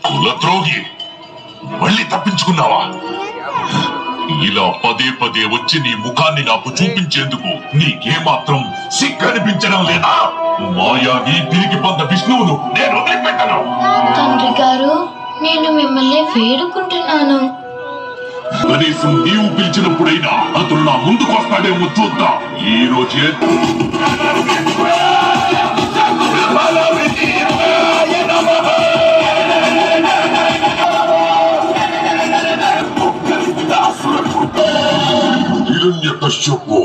కులద్రోహి, మళ్ళీ తప్పించుకున్నావా? ఇలా పదే పదే వచ్చి నీ ముఖాన్ని నాకు చూపించేందుకు నీకేమాత్రం సిగ్గనిపించడం లేదా? మాయావి తిరిగి పొంద విష్ణువును నేను వదిలిపెట్టను. తండ్రి గారు, నేను మిమ్మల్ని వేడుకుంటున్నాను. కనీసం నీవు పిలిచినప్పుడైనా అతను నా ముందుకు వస్తాడేమో చూద్దాం. ఈ రోజే హిరణ్యకశ్యపు